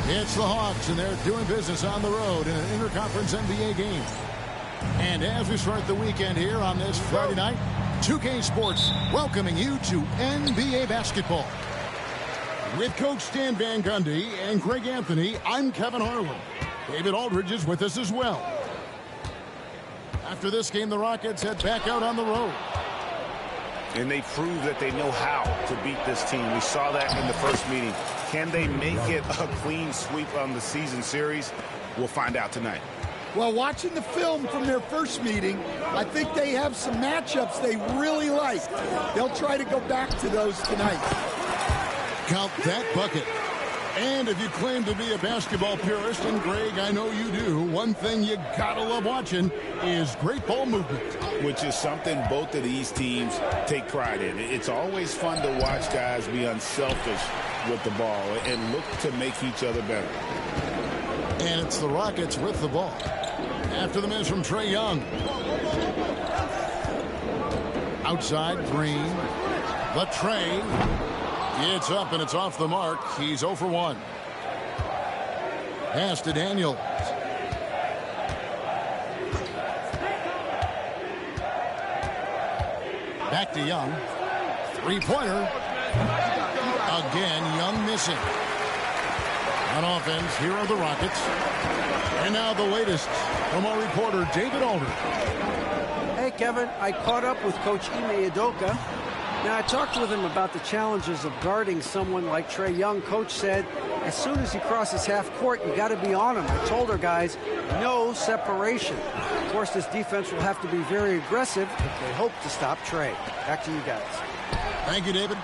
It's the Hawks, and they're doing business on the road in an interconference NBA game. And as we start the weekend here on this Friday night, 2K Sports welcoming you to NBA basketball. With Coach Stan Van Gundy and Greg Anthony, I'm Kevin Harlan. David Aldridge is with us as well. After this game, the Rockets head back out on the road. And they prove that they know how to beat this team. We saw that in the first meeting. Can they make it a clean sweep on the season series? We'll find out tonight. Well, watching the film from their first meeting, I think they have some matchups they really like. They'll try to go back to those tonight. Count that bucket. And if you claim to be a basketball purist, and Greg, I know you do, one thing you gotta love watching is great ball movement. Which is something both of these teams take pride in. It's always fun to watch guys be unselfish with the ball and look to make each other better. And it's the Rockets with the ball. After the miss from Trae Young. Outside, Green. The Trae. It's up and it's off the mark. He's 0 for 1. Pass to Daniels. Back to Young. Three-pointer. Again, Young missing. On offense, here are the Rockets. And now the latest from our reporter, David Aldridge. Hey, Kevin, I caught up with Coach Ime Udoka. Now, I talked with him about the challenges of guarding someone like Trae Young. Coach said, as soon as he crosses half court, you got to be on him. I told our guys, no separation. Of course, this defense will have to be very aggressive if they hope to stop Trae. Back to you guys. Thank you, David.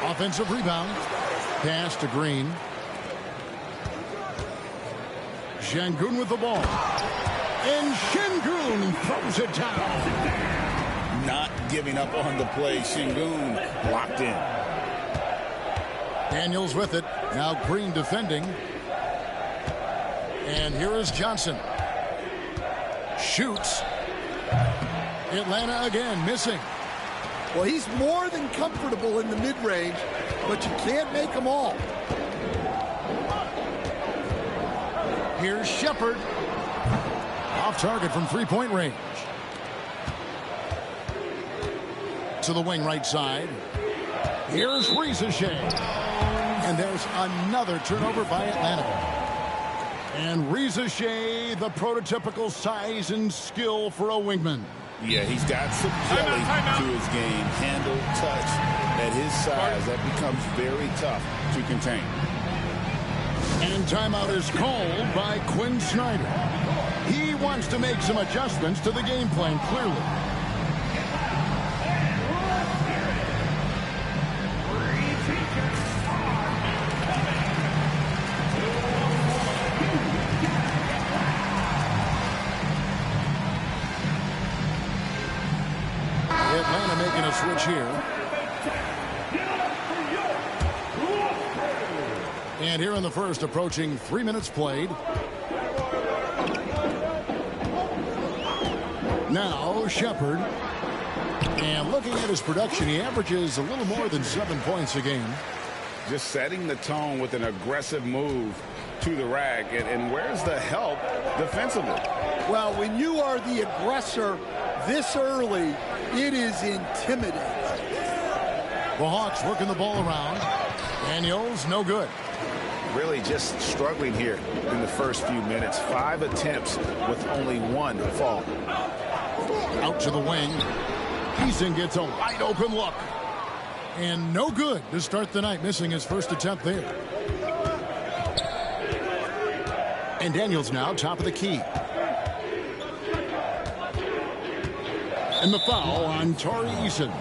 Offensive rebound. Pass to Green. Şengün with the ball. And Şengün throws it down. Not giving up on the play. Şengün locked in. Daniels with it. Now Green defending. And here is Johnson. Shoots. Atlanta again missing. Well, he's more than comfortable in the mid-range, but you can't make them all. Here's Shepherd. Off target from three-point range. To the wing right side. Here's Risacher. And there's another turnover by Atlanta. And Risacher, the prototypical size and skill for a wingman. Yeah, he's got some jelly to his game. Handle, touch. At his size, that becomes very tough to contain. And timeout is called by Quinn Snyder. He wants to make some adjustments to the game plan, clearly. Atlanta making a switch here. And here in the first, approaching 3 minutes played. Now Shepherd. And looking at his production, he averages a little more than 7 points a game. Just setting the tone with an aggressive move to the rack. And where's the help defensively? Well, when you are the aggressor this early, it is intimidating. The Hawks working the ball around. Daniels, no good. Really just struggling here in the first few minutes. 5 attempts with only 1 fall. Out to the wing. Eason gets a wide open look. And no good to start the night, missing his first attempt there. And Daniels now top of the key. And the foul on Tari Eason.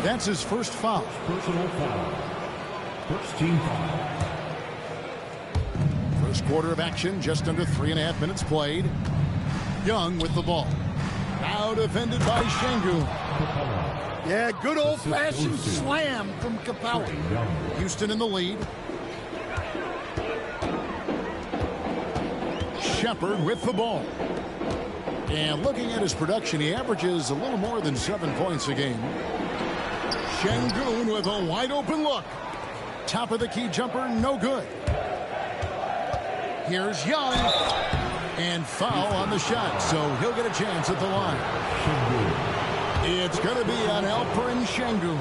That's his first foul. Personal foul. First team foul. First quarter of action, just under 3.5 minutes played. Young with the ball. Now defended by Şengün. Yeah, good old-fashioned slam from Capella. Houston in the lead. Shepherd with the ball. And looking at his production, he averages a little more than 7 points a game. Şengün with a wide open look. Top of the key jumper, no good. Here's Young. And foul on the shot, so he'll get a chance at the line. It's going to be on Alperen Sengun.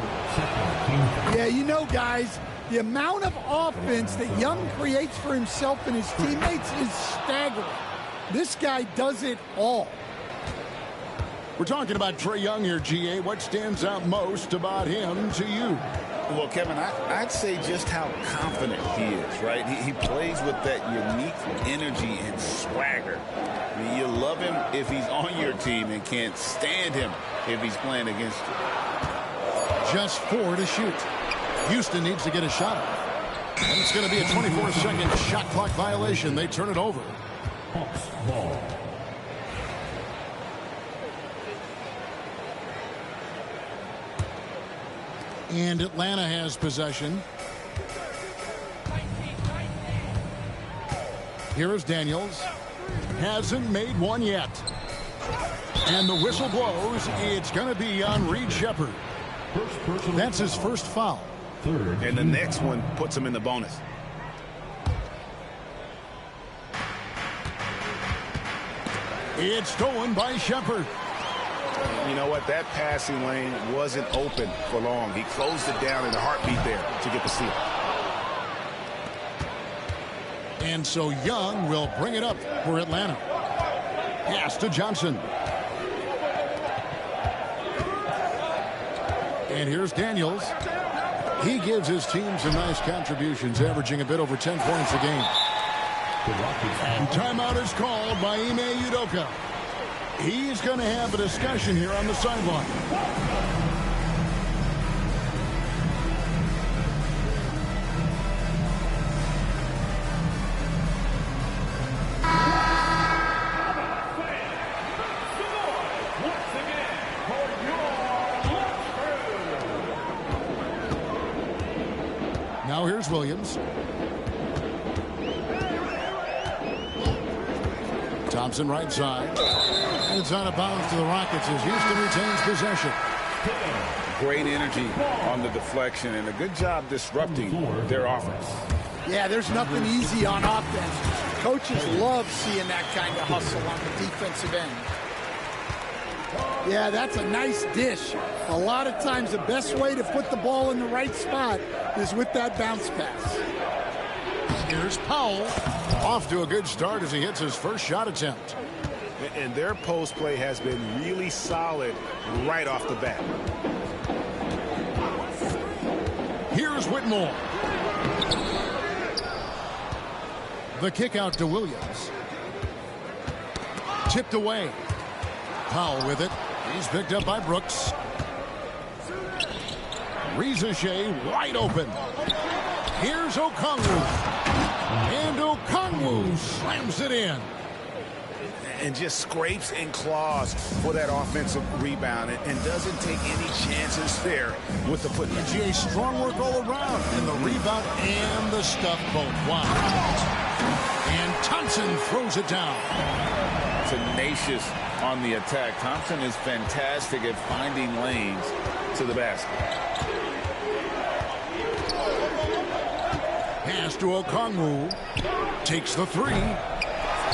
Yeah, you know, guys, the amount of offense that Young creates for himself and his teammates is staggering. This guy does it all. We're talking about Trae Young here, GA. What stands out most about him to you? Well, Kevin, I'd say just how confident he is, right? He plays with that unique energy and swagger. I mean, you love him if he's on your team and can't stand him if he's playing against you. Just 4 to shoot. Houston needs to get a shot off. And it's going to be a 24-second shot clock violation. They turn it over. Hawks ball. And Atlanta has possession. Here is Daniels. Hasn't made one yet. And the whistle blows. It's going to be on Reed Sheppard. That's his first foul. And the next one puts him in the bonus. It's stolen by Sheppard. You know what? That passing lane wasn't open for long. He closed it down in a heartbeat there to get the steal. And so Young will bring it up for Atlanta. Pass to Johnson. And here's Daniels. He gives his team some nice contributions, averaging a bit over 10 points a game. And timeout is called by Ime Udoka. He's going to have a discussion here on the sideline. Now here's Williams. Thompson right side. And it's out of bounds to the Rockets as Houston retains possession. Great energy on the deflection and a good job disrupting their offense. Yeah, there's nothing easy on offense. Coaches love seeing that kind of hustle on the defensive end. Yeah, that's a nice dish. A lot of times the best way to put the ball in the right spot is with that bounce pass. Here's Powell. Off to a good start as he hits his first shot attempt. And their post play has been really solid right off the bat. Here's Whitmore. The kick out to Williams. Tipped away. Powell with it. He's picked up by Brooks. Reza Shea wide open. Here's Okongwu. And Okongwu slams it in. And just scrapes and claws for that offensive rebound and doesn't take any chances there with the putback. GA, strong work all around in the rebound and the stuff both. Wow. And Thompson throws it down. Tenacious on the attack. Thompson is fantastic at finding lanes to the basket. Pass to Okongwu. Takes the three.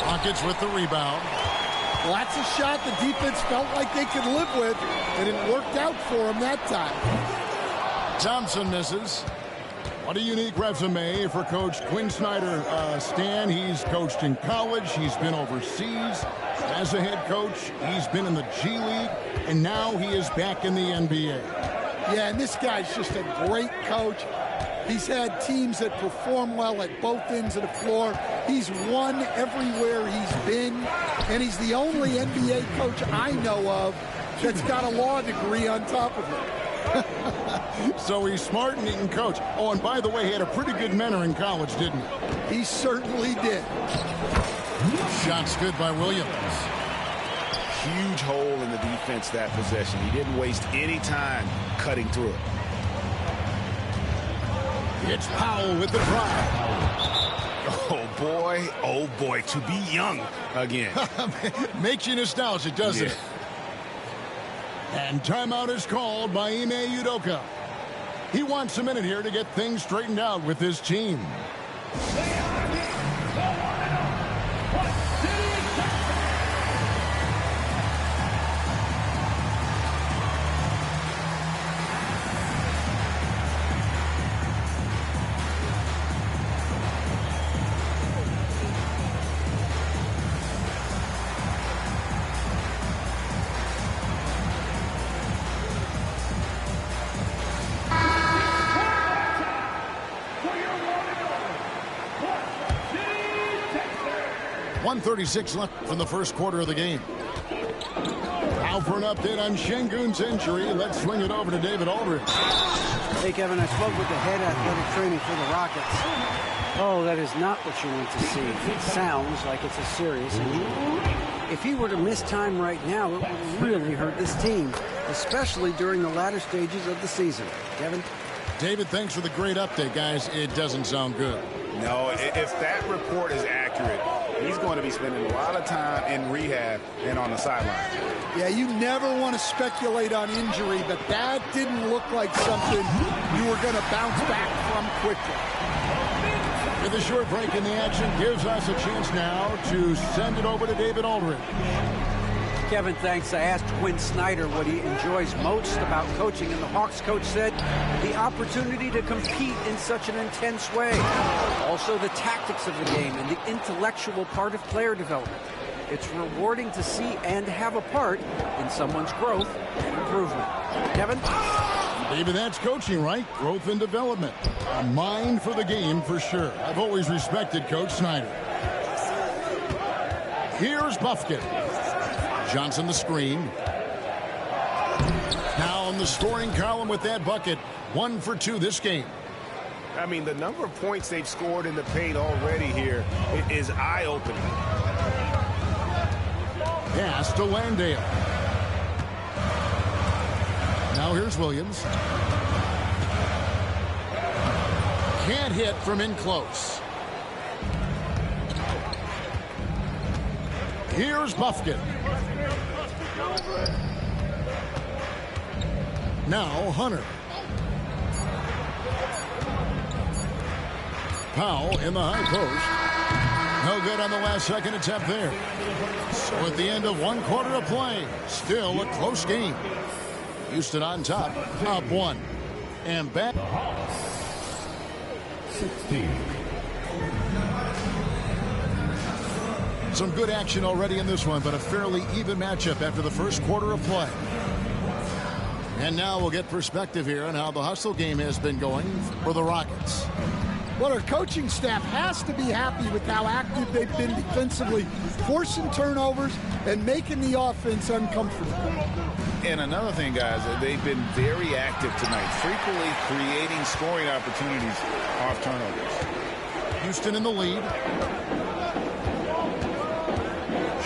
Rockets with the rebound. Well, that's a shot the defense felt like they could live with, and it worked out for them that time. Thompson misses. What a unique resume for Coach Quinn Snyder. Stan, he's coached in college. He's been overseas as a head coach. He's been in the G League, and now he is back in the NBA. Yeah, and this guy's just a great coach. He's had teams that perform well at both ends of the floor. He's won everywhere he's been, and he's the only NBA coach I know of that's got a law degree on top of it. So he's smart and he can coach. Oh, and by the way, he had a pretty good mentor in college, didn't he? He certainly did. Shots good by Williams. Huge hole in the defense that possession. He didn't waste any time cutting through it. It's Powell with the drive. Oh boy, to be young again. Makes you nostalgic, doesn't it? And timeout is called by Ime Udoka. He wants a minute here to get things straightened out with his team. .136 left from the first quarter of the game. Now for an update on Şengün's injury. Let's swing it over to David Aldridge. Hey, Kevin, I spoke with the head athletic training for the Rockets. Oh, that is not what you want to see. It sounds like it's a serious injury. If he were to miss time right now, it would really hurt this team, especially during the latter stages of the season. Kevin? David, thanks for the great update, guys. It doesn't sound good. No, if that report is accurate, he's going to be spending a lot of time in rehab and on the sideline. Yeah, you never want to speculate on injury, but that didn't look like something you were going to bounce back from quickly. With a short break in the action, gives us a chance now to send it over to David Aldridge. Kevin, thanks. I asked Quinn Snyder what he enjoys most about coaching, and the Hawks coach said the opportunity to compete in such an intense way. Also, the tactics of the game and the intellectual part of player development. It's rewarding to see and have a part in someone's growth and improvement. Kevin? Maybe that's coaching, right? Growth and development. A mind for the game for sure. I've always respected Coach Snyder. Here's Bufkin. Johnson the screen. Now in the scoring column with that bucket. 1 for 2 this game. I mean, the number of points they've scored in the paint already here is eye-opening. Pass to Landale. Now here's Williams. Can't hit from in close. Here's Bufkin. Now Hunter. Powell in the high post. No good on the last second attempt there. So at the end of 1 quarter of play, still a close game. Houston on top, up 1. And back. 16. Some good action already in this one, but a fairly even matchup after the first quarter of play. And now we'll get perspective here on how the hustle game has been going for the Rockets. Well, our coaching staff has to be happy with how active they've been defensively, forcing turnovers and making the offense uncomfortable. And another thing, guys, they've been very active tonight, frequently creating scoring opportunities off turnovers. Houston in the lead.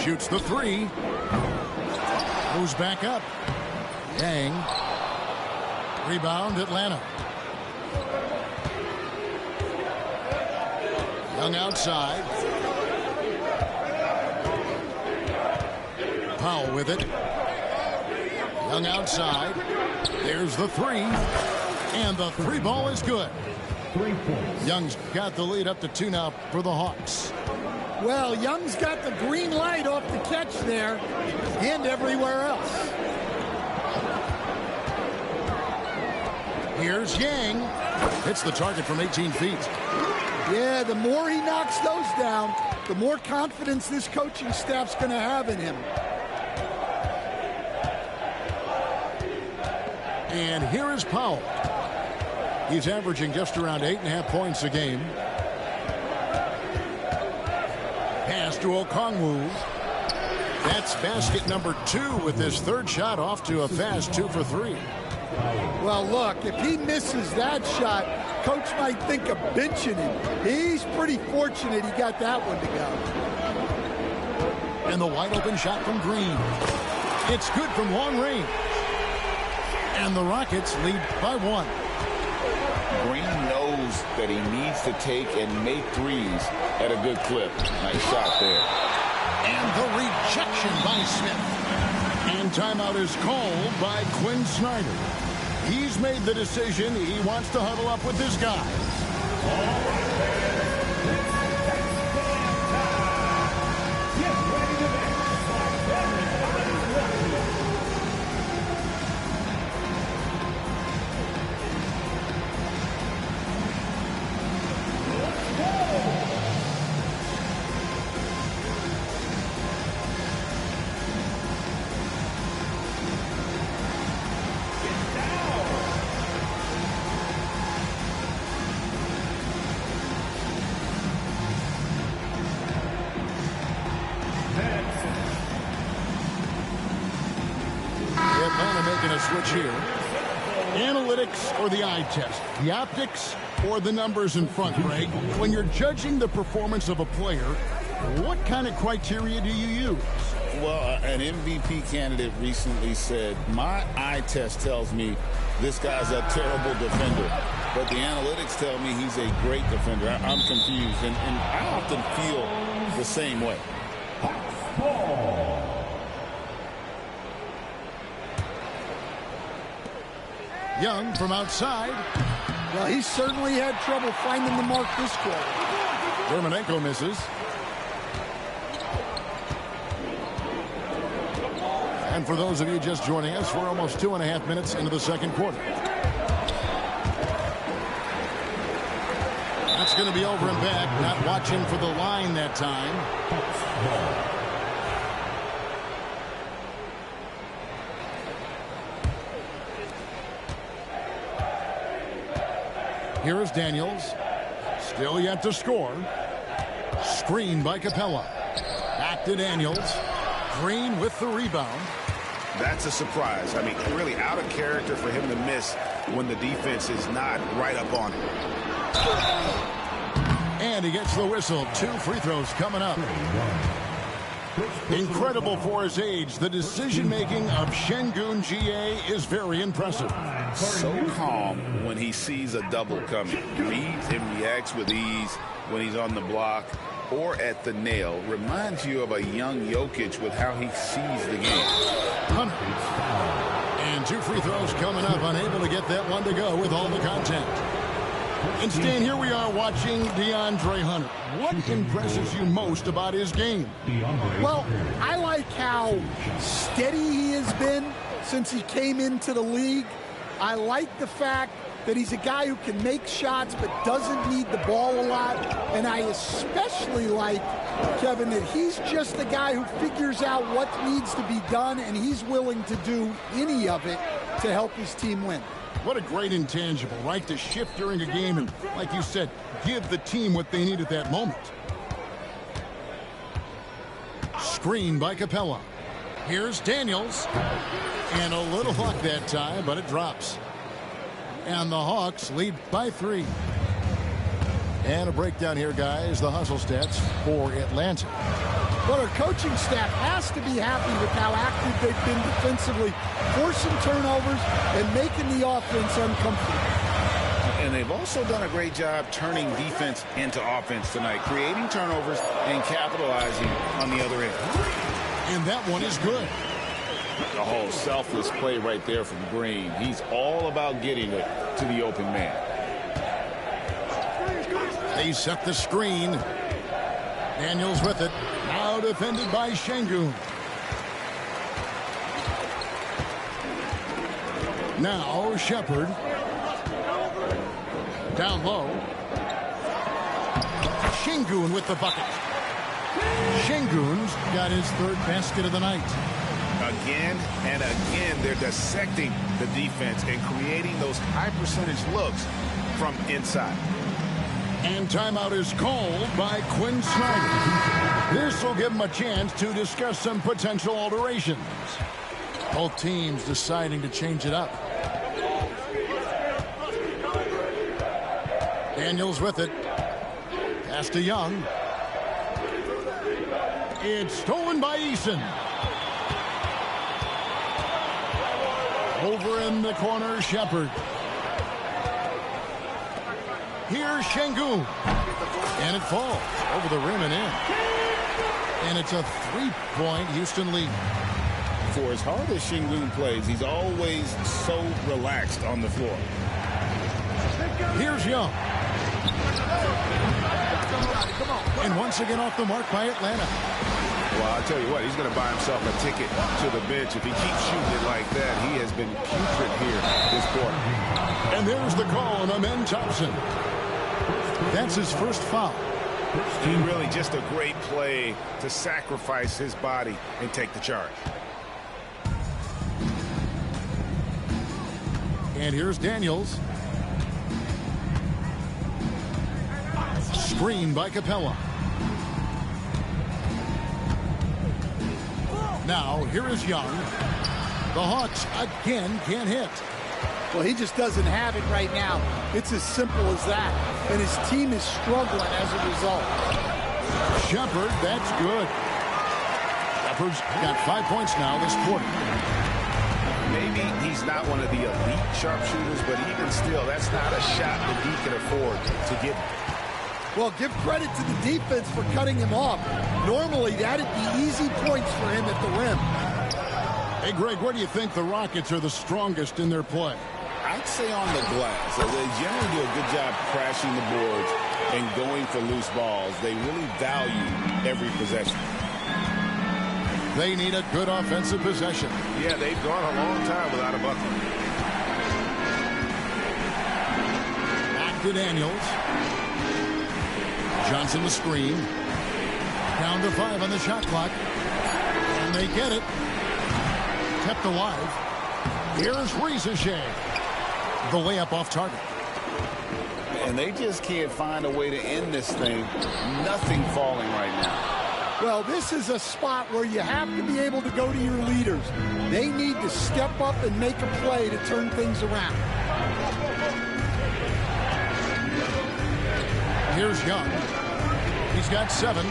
Shoots the 3. Moves back up. Yang. Rebound, Atlanta. Young outside. Powell with it. Young outside. There's the 3. And the 3 ball is good. 3 points. Young's got the lead up to 2 now for the Hawks. Well, Young's got the green light off the catch there and everywhere else. Here's Yang. Hits the target from 18 feet. Yeah, the more he knocks those down, the more confidence this coaching staff's going to have in him. And here is Powell. He's averaging just around 8.5 points a game. Pass to Okongwu. That's basket number 2 with his 3rd shot off to a fast 2 for 3. Well, look, if he misses that shot, coach might think of benching him. He's pretty fortunate he got that one to go. And the wide open shot from Green. It's good from long range. And the Rockets lead by 1. Green knows that he needs to take and make threes at a good clip. Nice shot there. And the rejection by Smith. And timeout is called by Quinn Snyder. He's made the decision. He wants to huddle up with this guy. Atlanta making a switch here. Analytics or the eye test? The optics or the numbers in front, Greg? When you're judging the performance of a player, what kind of criteria do you use? Well, an MVP candidate recently said, my eye test tells me this guy's a terrible defender, but the analytics tell me he's a great defender. I'm confused, and I often feel the same way. Young from outside. Well, he certainly had trouble finding the mark this quarter. Dermonenko misses. And for those of you just joining us, we're almost 2.5 minutes into the second quarter. That's going to be over and back. Not watching for the line that time. Here is Daniels. Still yet to score. Screen by Capella. Back to Daniels. Green with the rebound. That's a surprise. I mean, really out of character for him to miss when the defense is not right up on him. And he gets the whistle. 2 free throws coming up. Incredible for his age. The decision-making of Şengün GA is very impressive. So calm when he sees a double coming. Reads and reacts with ease when he's on the block or at the nail. Reminds you of a young Jokic with how he sees the game. Hunter. And 2 free throws coming up. Unable to get that one to go with all the contact. And Stan, here we are watching DeAndre Hunter. What impresses you most about his game? Well, I like how steady he has been since he came into the league. I like the fact that he's a guy who can make shots but doesn't need the ball a lot. And I especially like, Kevin, that he's just the guy who figures out what needs to be done, and he's willing to do any of it to help his team win. What a great intangible, right? To shift during a game and, like you said, give the team what they need at that moment. Screen by Capella. Here's Daniels. And a little luck that time, but it drops. And the Hawks lead by 3. And a breakdown here, guys. The hustle stats for Atlanta. Well, our coaching staff has to be happy with how active they've been defensively, forcing turnovers and making the offense uncomfortable. And they've also done a great job turning defense into offense tonight, creating turnovers and capitalizing on the other end. And that one is good. The whole selfless play right there from Green. He's all about getting it to the open man. They set the screen. Daniels with it. Now defended by Şengün. Now Shepherd. Down low. Şengün with the bucket. Şengün's got his 3rd basket of the night. Again and again, they're dissecting the defense and creating those high percentage looks from inside. And timeout is called by Quinn Snyder. This will give him a chance to discuss some potential alterations. Both teams deciding to change it up. Daniels with it. Pass to Young. It's stolen by Eason. Over in the corner, Shepherd. Here's Şengün. And it falls over the rim and in. And it's a 3-point Houston lead. for as hard as Sengun plays, he's always so relaxed on the floor. Here's Young. And once again off the mark by Atlanta. Well, I'll tell you what, he's going to buy himself a ticket to the bench. If he keeps shooting it like that, he has been putrid here this quarter. And there's the call on Amen Thompson. That's his first foul. Really just a great play to sacrifice his body and take the charge. And here's Daniels. Screen by Capella. Now, here is Young. The Hawks again can't hit. Well, he just doesn't have it right now. It's as simple as that. And his team is struggling as a result. Shepherd, that's good. Shepherd's got 5 points now this quarter. Maybe he's not one of the elite sharpshooters, but even still, that's not a shot that he can afford to get. Well, give credit to the defense for cutting him off. Normally, that'd be easy points for him at the rim. Hey, Greg, where do you think the Rockets are the strongest in their play? I'd say on the glass. They generally do a good job crashing the boards and going for loose balls. They really value every possession. They need a good offensive possession. Yeah, they've gone a long time without a bucket. Back to Daniels. Johnson the screen. Down to 5 on the shot clock. And they get it. Kept alive. Here's Rizachet. The layup off target. And they just can't find a way to end this thing. Nothing falling right now. Well, this is a spot where you have to be able to go to your leaders. They need to step up and make a play to turn things around. Here's Young. He's got 7.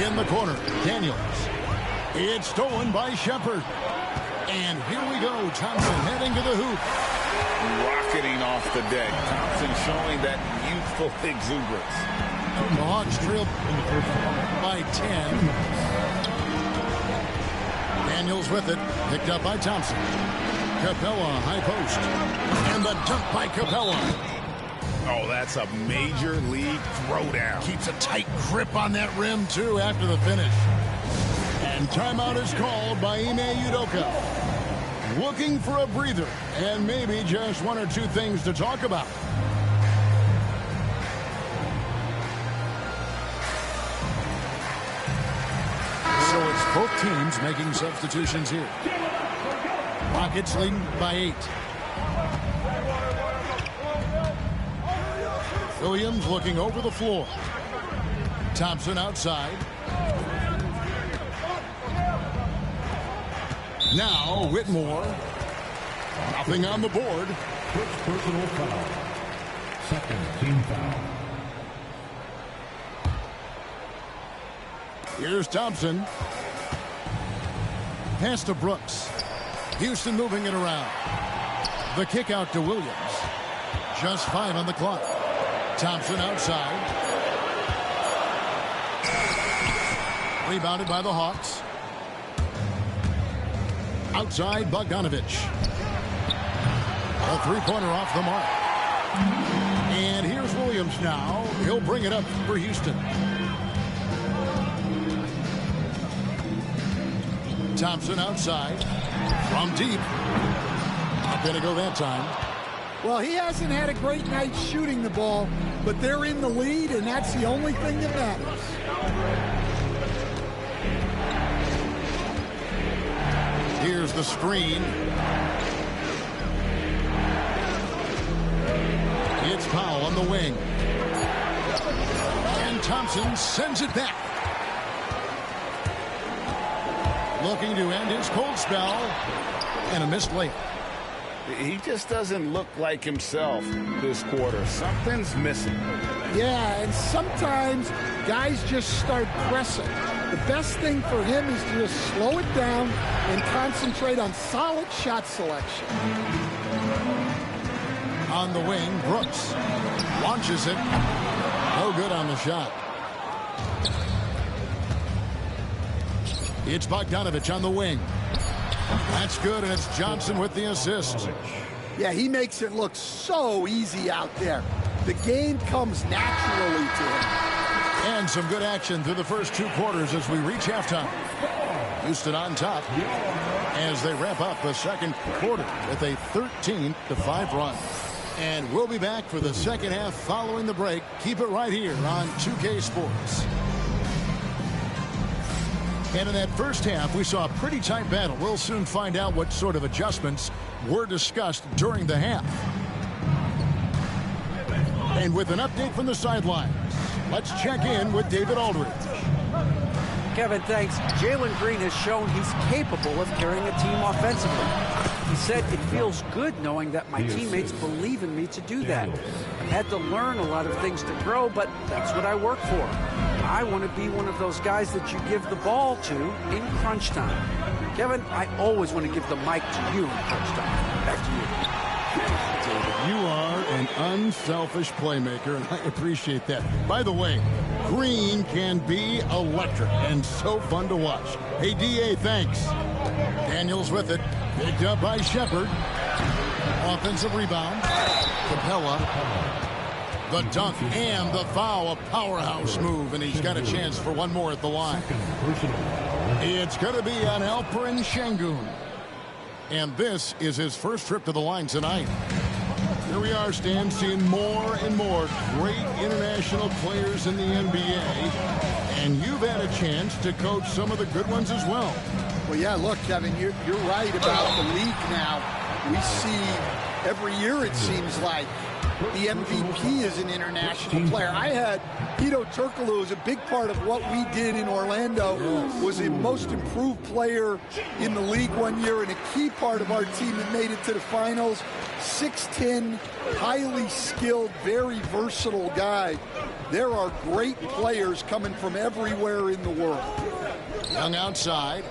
In the corner, Daniels. It's stolen by Shepherd. And here we go. Thompson heading to the hoop. Rocketing off the deck. Thompson showing that youthful exuberance. The Hawks trail by 10. Daniels with it. Picked up by Thompson. Capella, high post. And the dunk by Capella. Oh, that's a major league throwdown. Keeps a tight grip on that rim, too, after the finish. And timeout is called by Ime Udoka. Looking for a breather and maybe just 1 or 2 things to talk about. So it's both teams making substitutions here. Rockets leading by 8. Williams looking over the floor. Thompson outside. Now Whitmore. Nothing on the board. First personal foul. Second team foul. Here's Thompson. Pass to Brooks. Houston moving it around. The kick out to Williams. Just 5 on the clock. Thompson outside. Rebounded by the Hawks. Outside, Bogdanovich. A 3-pointer off the mark. And here's Williams now. He'll bring it up for Houston. Thompson outside. From deep. Not going to go that time. Well, he hasn't had a great night shooting the ball, but they're in the lead, and that's the only thing that matters. Here's the screen. It's Powell on the wing. And Thompson sends it back. Looking to end his cold spell. And a missed layup. He just doesn't look like himself this quarter. Something's missing. Yeah, and sometimes guys just start pressing. The best thing for him is to just slow it down and concentrate on solid shot selection. On the wing, Brooks launches it. No good on the shot. It's Bogdanovich on the wing. That's good, and it's Johnson with the assist. Yeah, he makes it look so easy out there. The game comes naturally to him. And some good action through the first 2 quarters as we reach halftime. Houston on top as they wrap up the second quarter with a 13-5 run. And we'll be back for the second half following the break. Keep it right here on 2K Sports. And in that first half, we saw a pretty tight battle. We'll soon find out what sort of adjustments were discussed during the half. And with an update from the sidelines, let's check in with David Aldridge. Kevin, thanks. Jalen Green has shown he's capable of carrying a team offensively. He said, it feels good knowing that my teammates believe in me to do that. I've had to learn a lot of things to grow, but that's what I work for. I want to be one of those guys that you give the ball to in crunch time. Kevin, I always want to give the mic to you in crunch time. Back to you. You are an unselfish playmaker, and I appreciate that. By the way, Green can be electric and so fun to watch. Hey, D.A., thanks. Daniels with it. Picked up by Shepard. Offensive rebound. Capella. The dunk and the foul. A powerhouse move, and he's got a chance for one more at the line. It's going to be on Alperen Şengün. And this is his first trip to the line tonight. Here we are, Stan, seeing more and more great international players in the NBA. And you've had a chance to coach some of the good ones as well. Well, yeah, look, Kevin, you're right about the league now. We see every year, it seems like, the MVP is an international player. I had Hedo Turkoglu, who was a big part of what we did in Orlando, was the most improved player in the league one year and a key part of our team that made it to the finals. 6'10", highly skilled, very versatile guy. There are great players coming from everywhere in the world. Young outside.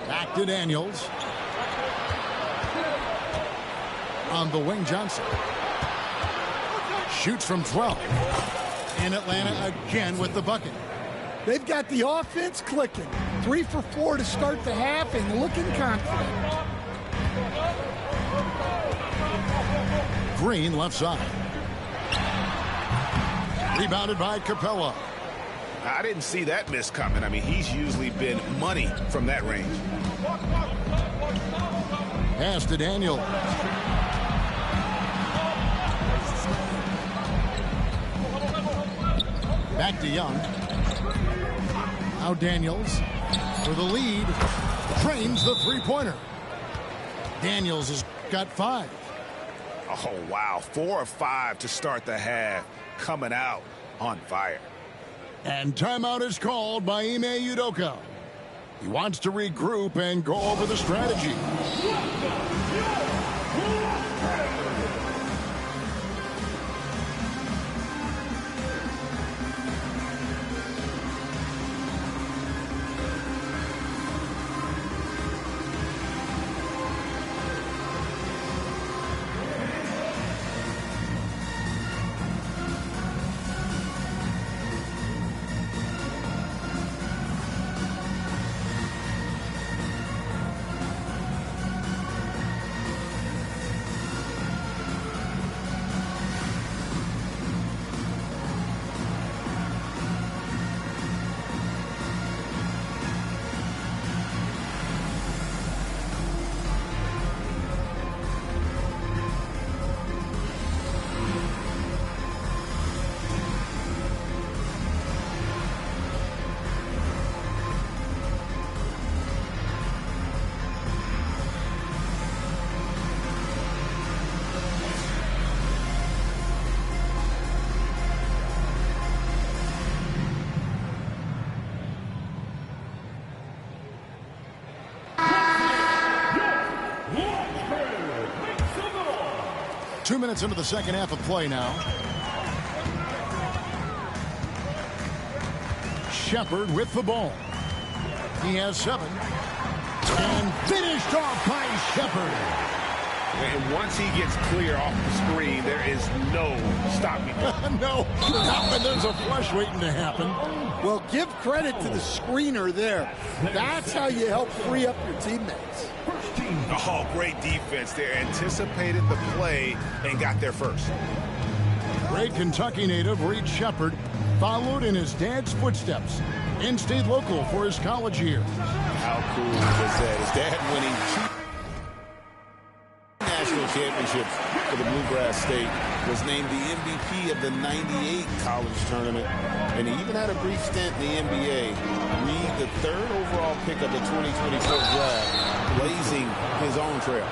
Back to Daniels. On the wing, Johnson. Shoots from 12. And Atlanta again with the bucket. They've got the offense clicking. 3 for 4 to start the half and looking confident. Green left side. Rebounded by Capella. I didn't see that miss coming. I mean, he's usually been money from that range. Pass to Daniels. Back to Young. Now Daniels for the lead. Trains the three-pointer. Daniels has got 5. Oh, wow. 4 of 5 to start the half. Coming out on fire. And timeout is called by Ime Udoka. He wants to regroup and go over the strategy. Two minutes into the second half of play now. Shepard with the ball. He has 7. And finished off by Shepard. And once he gets clear off the screen, there is no stopping him. No, not when there's a flush waiting to happen. Well, give credit to the screener there. That's how you help free up your teammates. Oh, great defense there. Anticipated the play and got there first. Great Kentucky native Reed Sheppard followed in his dad's footsteps and stayed local for his college years. How cool was that? His dad winning 2 national championships for the Bluegrass State, was named the MVP of the '98 college tournament, and he even had a brief stint in the NBA. Reed, the 3rd overall pick of the 2024 draft, blazing his own trail.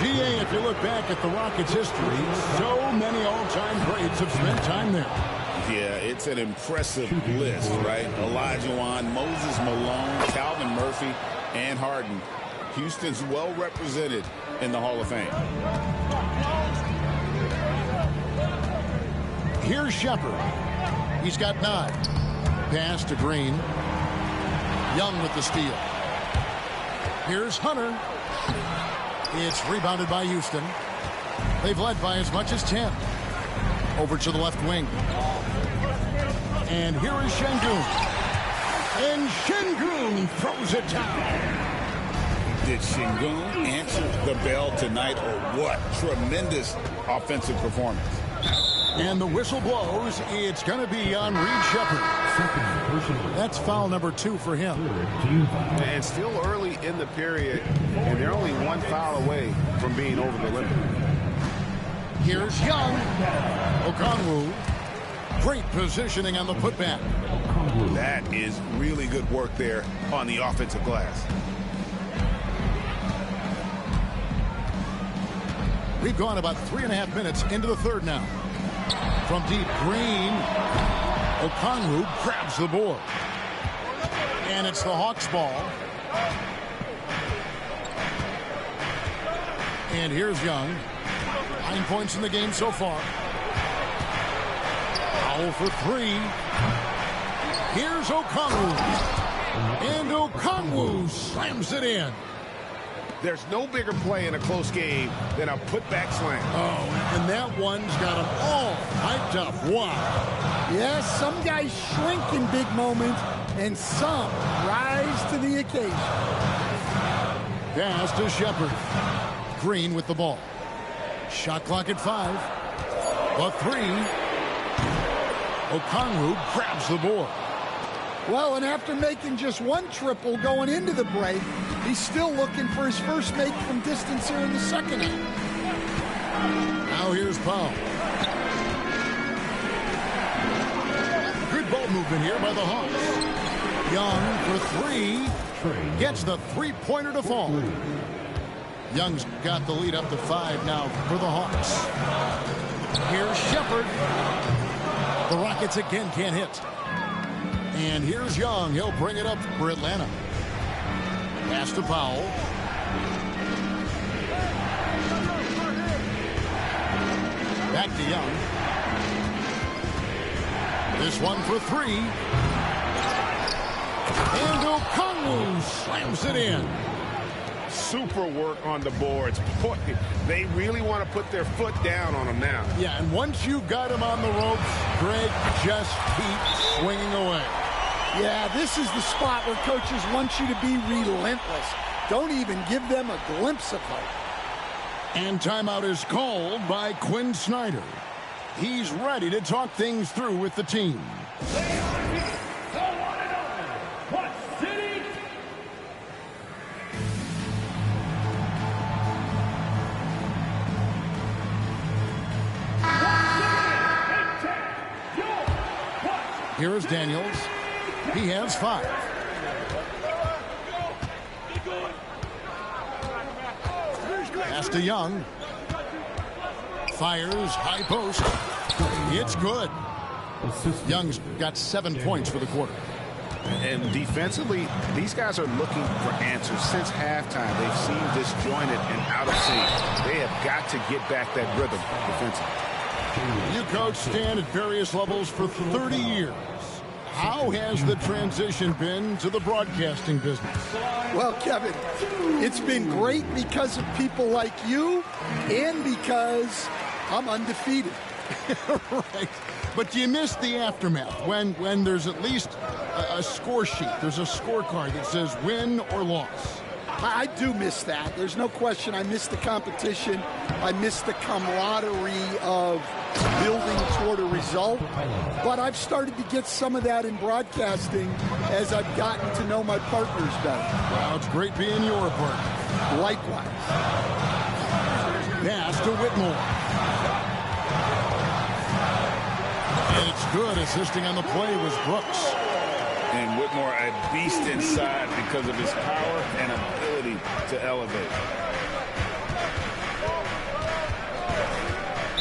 GA, if you look back at the Rockets' history, so many all-time greats have spent time there. Yeah, it's an impressive list, right? Olajuwon, Moses Malone, Calvin Murphy, and Harden. Houston's well represented in the Hall of Fame. Here's Sheppard. He's got 9. Pass to Green. Young with the steal. Here's Hunter. It's rebounded by Houston. They've led by as much as 10. Over to the left wing. And here is Şengün. And Şengün throws it down. Did Şengün answer the bell tonight, or what? Tremendous offensive performance. And the whistle blows. It's going to be on Reed Sheppard. That's foul number 2 for him. And still early in the period, and they're only 1 foul away from being over the limit. Here's Young. Okongwu. Great positioning on the putback. That is really good work there on the offensive glass. We've gone about 3.5 minutes into the 3rd now. From deep, Green. Okongwu grabs the board. And it's the Hawks ball. And here's Young. 9 points in the game so far. Foul for 3. Here's Okongwu. And Okongwu slams it in. There's no bigger play in a close game than a putback slam. Oh, and that one's got them all hyped up. Wow. Yes, some guys shrink in big moments, and some rise to the occasion. Pass to Sheppard. Green with the ball. Shot clock at 5. A 3. Okongwu grabs the board. Well, and after making just 1 triple going into the break, he's still looking for his first make from distance here in the 2nd half. Now here's Powell. Good ball movement here by the Hawks. Young for 3. Gets the 3-pointer to fall. Young's got the lead up to 5 now for the Hawks. Here's Sheppard. The Rockets again can't hit. And here's Young. He'll bring it up for Atlanta. Pass to Powell. Back to Young. This one for 3. And Okongwu slams it in. Super work on the boards. Boy, they really want to put their foot down on them now. Yeah, and once you've got him on the ropes, Greg, just keep swinging away. Yeah, this is the spot where coaches want you to be relentless. Don't even give them a glimpse of hope. And timeout is called by Quinn Snyder. He's ready to talk things through with the team. Here is Daniels. He has 5. Pass to Young. Fires, high post. It's good. Young's got 7 points for the quarter. And defensively, these guys are looking for answers. Since halftime, they've seemed disjointed and out of sync. They have got to get back that rhythm defensively. You coach Stan at various levels for 30 years. How has the transition been to the broadcasting business? Well, Kevin, it's been great because of people like you and because I'm undefeated. Right. But do you miss the aftermath when there's at least a score sheet? There's a scorecard that says win or loss. I do miss that. There's no question. I miss the competition. I miss the camaraderie of building toward a result. But I've started to get some of that in broadcasting as I've gotten to know my partners better. Well, it's great being your partner. Likewise. Pass to Whitmore. And it's good. Assisting on the play was Brooks. And Whitmore a beast inside because of his power and ability to elevate.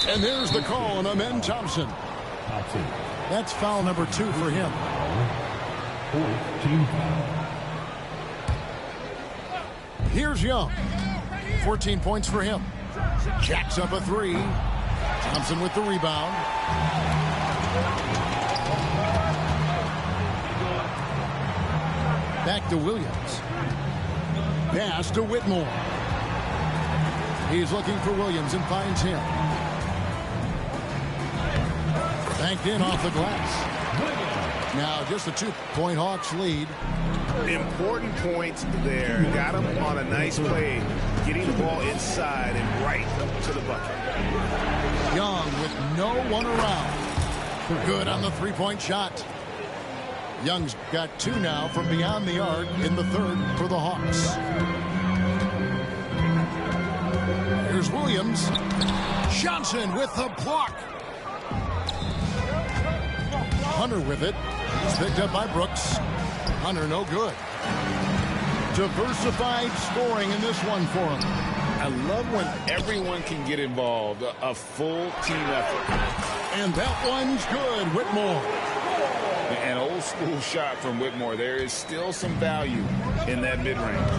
And there's the call on Amen Thompson. That's foul number 2 for him. Here's Young. 14 points for him. Jacks up a 3. Thompson with the rebound. Back to Williams. Pass to Whitmore. He's looking for Williams and finds him. Banked in off the glass. Now just a 2-point Hawks lead. Important points there. Got him on a nice play, getting the ball inside and right to the bucket. Young with no one around. Good on the 3-point shot. Young's got 2 now from beyond the arc in the 3rd for the Hawks. Here's Williams. Johnson with the block. Hunter with it. It's picked up by Brooks. Hunter no good. Diversified scoring in this one for him. I love when everyone can get involved. A full team effort. And that one's good. Whitmore. An old school shot from Whitmore. There is still some value in that mid-range.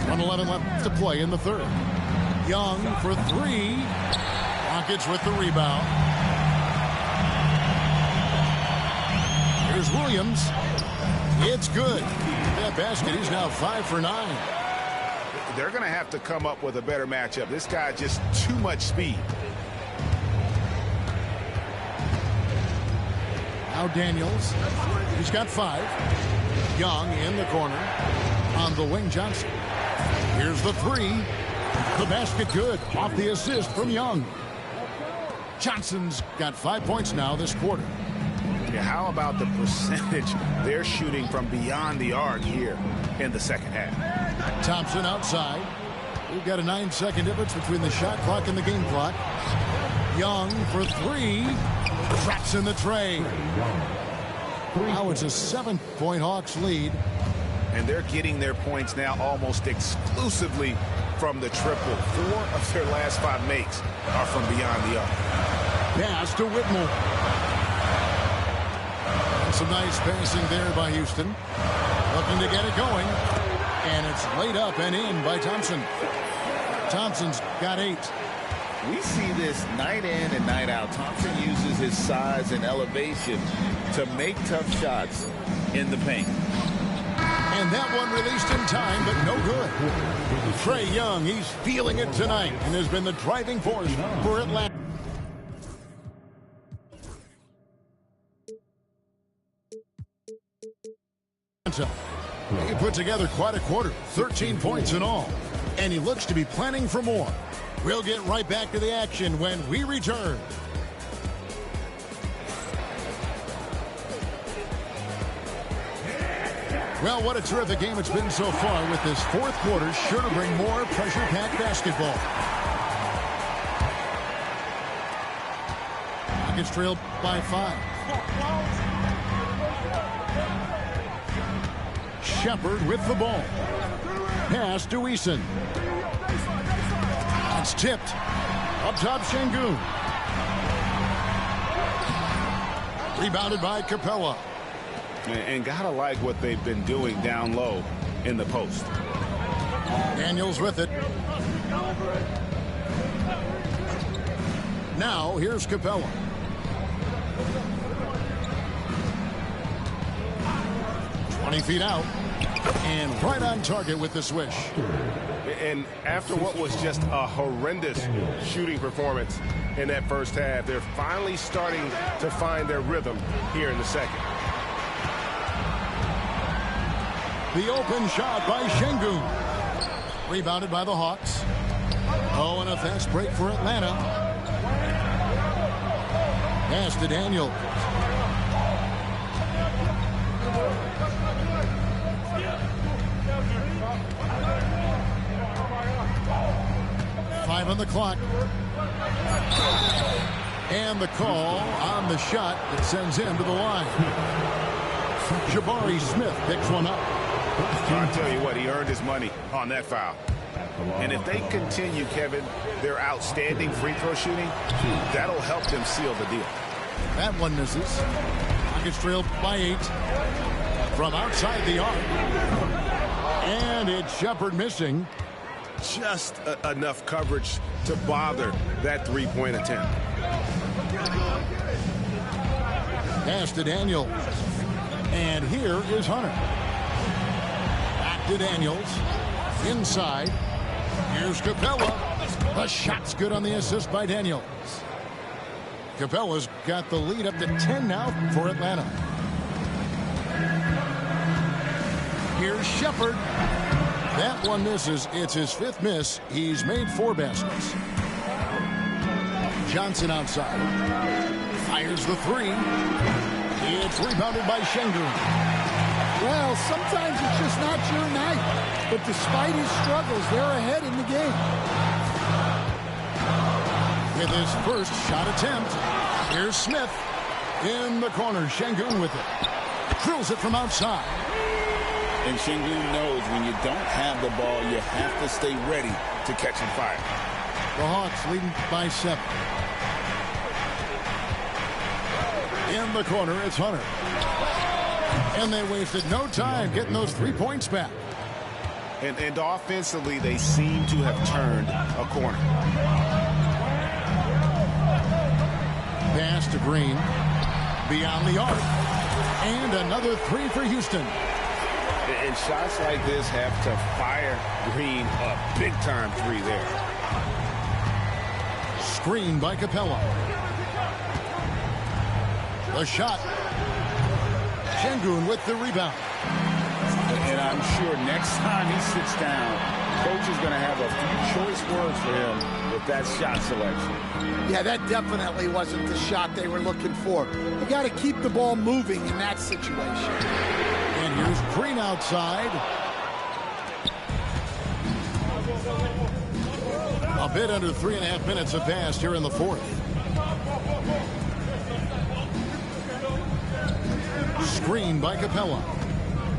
1:11 left to play in the 3rd. Young for 3. Rockets with the rebound. Here's Williams. It's good. That basket, he's now 5 for 9. They're going to have to come up with a better matchup. This guy just too much speed. Now Daniels. He's got 5. Young in the corner. On the wing, Johnson. Here's the 3. The basket good. Off the assist from Young. Johnson's got 5 points now this quarter. Yeah, how about the percentage they're shooting from beyond the arc here in the second half? Thompson outside. We've got a 9-second difference between the shot clock and the game clock. Young for 3. Traps in the tray. Now it's a 7-point Hawks lead. And they're getting their points now almost exclusively from the triple. 4 of their last 5 makes are from beyond the arc. Pass to Whitmore. Some nice passing there by Houston. Looking to get it going. And it's laid up and in by Thompson. Thompson's got 8. We see this night in and night out. Thompson uses his size and elevation to make tough shots in the paint. And that one released in time, but no good. Trae Young, he's feeling it tonight and has been the driving force for Atlanta. He put together quite a quarter, 13 points in all, and he looks to be planning for more. We'll get right back to the action when we return. Well, what a terrific game it's been so far, with this 4th quarter sure to bring more pressure-packed basketball. Rockets trailed by 5. Shepard with the ball. Pass to Eason. It's tipped. Up top, Şengün. Rebounded by Capella. And gotta like what they've been doing down low in the post. Daniels with it. Now, here's Capella. Feet out and right on target with the swish. And after what was just a horrendous shooting performance in that first half, they're finally starting to find their rhythm here in the second. The open shot by Şengün. Rebounded by the Hawks. Oh, and a fast break for Atlanta. Pass to Daniel. On the clock. And the call on the shot that sends him to the line. Jabari Smith picks one up. I'll tell you what, he earned his money on that foul. And if they continue, Kevin, their outstanding free throw shooting, that'll help them seal the deal. That one misses. Rockets trailed by 8 from outside the arc. And it's Shepherd missing. Just enough coverage to bother that three-point attempt. Pass to Daniels. And here is Hunter. Back to Daniels. Inside. Here's Capella. The shot's good on the assist by Daniels. Capella's got the lead up to 10 now for Atlanta. Here's Shepherd. That one misses. It's his 5th miss. He's made 4 baskets. Johnson outside. Fires the 3. It's rebounded by Şengün. Well, sometimes it's just not your night. But despite his struggles, they're ahead in the game. With his first shot attempt, here's Smith. In the corner, Şengün with it. Drills it from outside. And Şengün knows when you don't have the ball, you have to stay ready to catch and fire. The Hawks leading by 7. In the corner, it's Hunter. And they wasted no time getting those 3 points back. And offensively, they seem to have turned a corner. Pass to Green. Beyond the arc. And another 3 for Houston. And shots like this have to fire Green up. Big-time 3 there. Screen by Capella. The shot. Şengün with the rebound. And I'm sure next time he sits down, coach is going to have a few choice words for him with that shot selection. Yeah, that definitely wasn't the shot they were looking for. You got to keep the ball moving in that situation. And here's Green outside. A bit under 3.5 minutes have passed here in the 4th. Screen by Capella.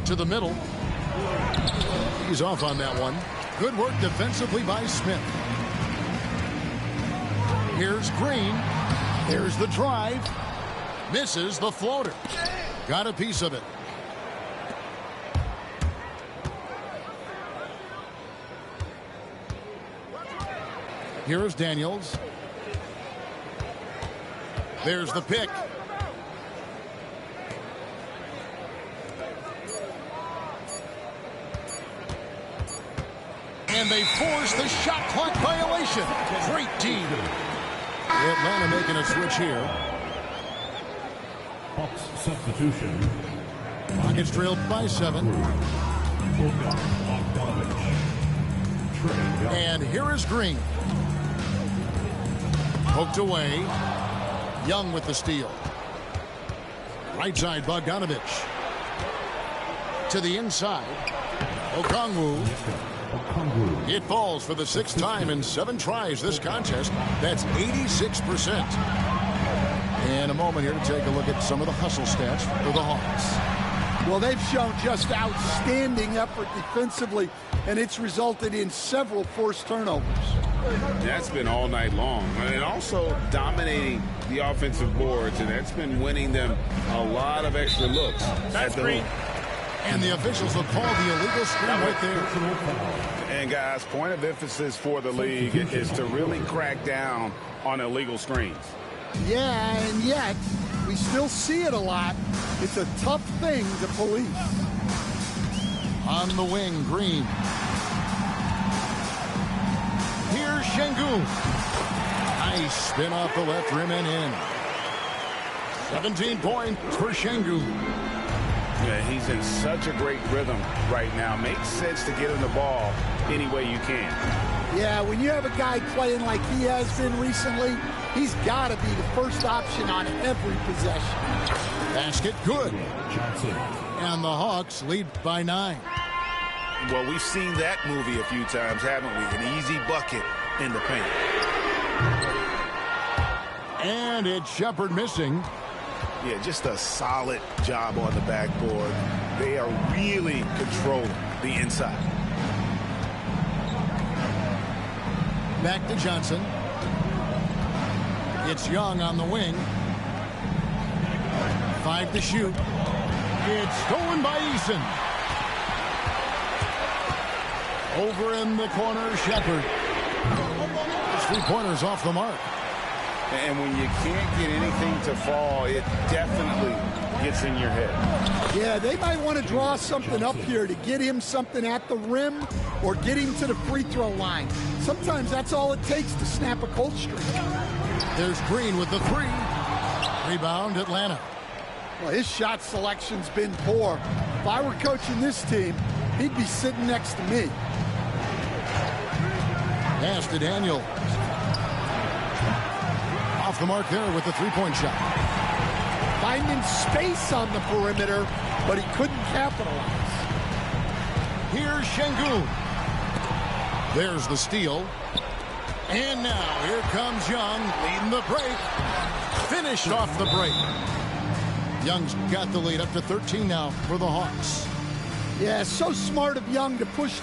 To the middle. He's off on that one. Good work defensively by Smith. Here's Green. There's the drive. Misses the floater. Got a piece of it. Here's Daniels. There's the pick. And they force the shot clock violation. Great team. Atlanta making a switch here. Hawks substitution. Rockets trailed by 7. And here is Green. Poked away. Young with the steal. Right side, Bogdanovich. To the inside. Okongwu. It falls for the 6th time in 7 tries this contest. That's 86%. In a moment here to take a look at some of the hustle stats for the Hawks. Well, they've shown just outstanding effort defensively, and it's resulted in several forced turnovers. That's been all night long. And also dominating the offensive boards, and that's been winning them a lot of extra looks. That's Green. And the officials will call the illegal screen right there. And guys, point of emphasis for the league is to really crack down on illegal screens. Yeah, and yet we still see it a lot. It's a tough thing to police. On the wing, Green. Here's Şengün. Nice spin off the left rim and in. 17 points for Şengün. Yeah, he's in such a great rhythm right now. Makes sense to get him the ball any way you can. Yeah, when you have a guy playing like he has been recently, he's got to be the first option on every possession. Basket good. And the Hawks lead by 9. Well, we've seen that movie a few times, haven't we? An easy bucket in the paint. And it's Shepherd missing. Yeah, just a solid job on the backboard. They are really controlling the inside. Back to Johnson. It's Young on the wing. 5 to shoot. It's stolen by Eason. Over in the corner, Shepherd. His three-pointers off the mark. And when you can't get anything to fall, it definitely gets in your head. Yeah, they might want to draw something up here to get him something at the rim or get him to the free throw line. Sometimes that's all it takes to snap a cold streak. There's Green with the 3. Rebound, Atlanta. Well, his shot selection's been poor. If I were coaching this team, he'd be sitting next to me. Pass to Daniel. Off the mark there with the three-point shot. Finding space on the perimeter, but he couldn't capitalize. Here's Şengün. There's the steal. And now here comes Young leading the break. Finished off the break. Young's got the lead up to 13 now for the Hawks. Yeah, so smart of Young to push